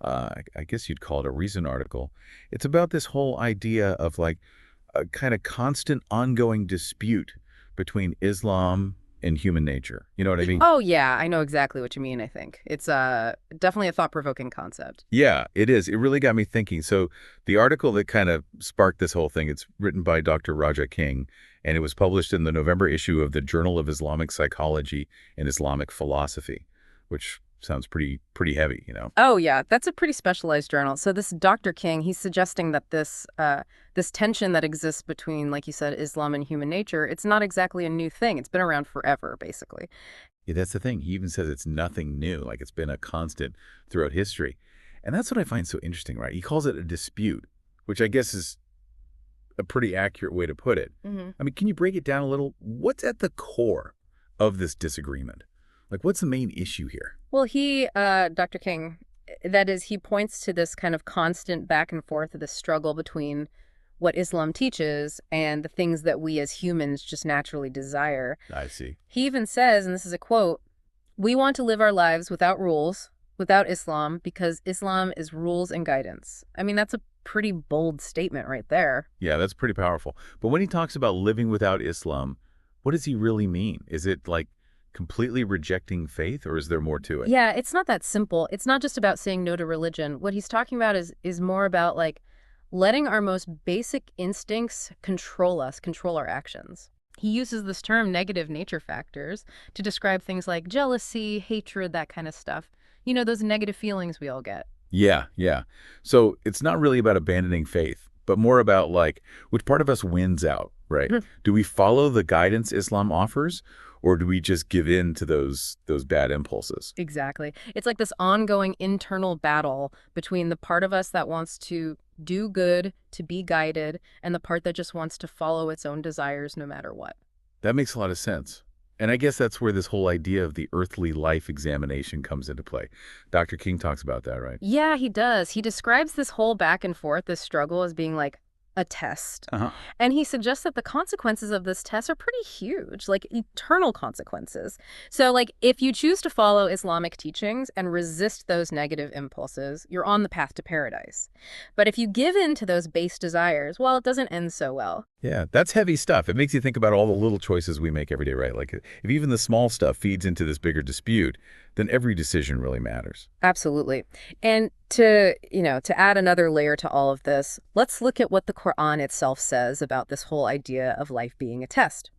I guess you'd call it a recent article. It's about this whole idea of like a kind of constant ongoing dispute between Islam and human nature. You know what I mean? Oh, yeah, I know exactly what you mean, I think. It's definitely a thought-provoking concept. Yeah, it is. It really got me thinking. So the article that kind of sparked this whole thing, it's written by Dr. Raja King, and it was published in the November issue of the Journal of Islamic Psychology and Islamic Philosophy, which sounds pretty heavy. Oh, yeah, that's a pretty specialized journal. So this Dr. King, he's suggesting that this tension that exists between, like you said, Islam and human nature, it's not exactly a new thing. It's been around forever, basically. Yeah, that's the thing. He even says it's nothing new, like it's been a constant throughout history. And that's what I find so interesting, right? He calls it a dispute, which I guess is a pretty accurate way to put it. I mean, can you break it down a little? What's at the core of this disagreement? Like, what's the main issue here? Well, Dr. King, that is, he points to this kind of constant back and forth of this struggle between what Islam teaches and the things that we as humans just naturally desire. I see. He even says, and this is a quote, "We want to live our lives without rules, without Islam, because Islam is rules and guidance." I mean, that's a pretty bold statement right there. Yeah, that's pretty powerful. But when he talks about living without Islam, what does he really mean? Is it like completely rejecting faith, or is there more to it? Yeah, it's not that simple. It's not just about saying no to religion. What he's talking about is more about like letting our most basic instincts control us, control our actions. He uses this term negative nature factors to describe things like jealousy, hatred, that kind of stuff. You know, those negative feelings we all get. Yeah, yeah. So it's not really about abandoning faith, but more about like which part of us wins out, right? Do we follow the guidance Islam offers, or do we just give in to those bad impulses? Exactly. It's like this ongoing internal battle between the part of us that wants to do good, to be guided, and the part that just wants to follow its own desires no matter what. That makes a lot of sense. And I guess that's where this whole idea of the earthly life examination comes into play. Dr. King talks about that, right? Yeah, he does. He describes this whole back and forth, this struggle, as being like a test. Uh-huh. And he suggests that the consequences of this test are pretty huge, like eternal consequences. So, like, if you choose to follow Islamic teachings and resist those negative impulses, you're on the path to paradise. But if you give in to those base desires, well, it doesn't end so well. Yeah, that's heavy stuff. It makes you think about all the little choices we make every day, right? Like if even the small stuff feeds into this bigger dispute, then every decision really matters. Absolutely. And to add another layer to all of this, let's look at what the Quran itself says about this whole idea of life being a test.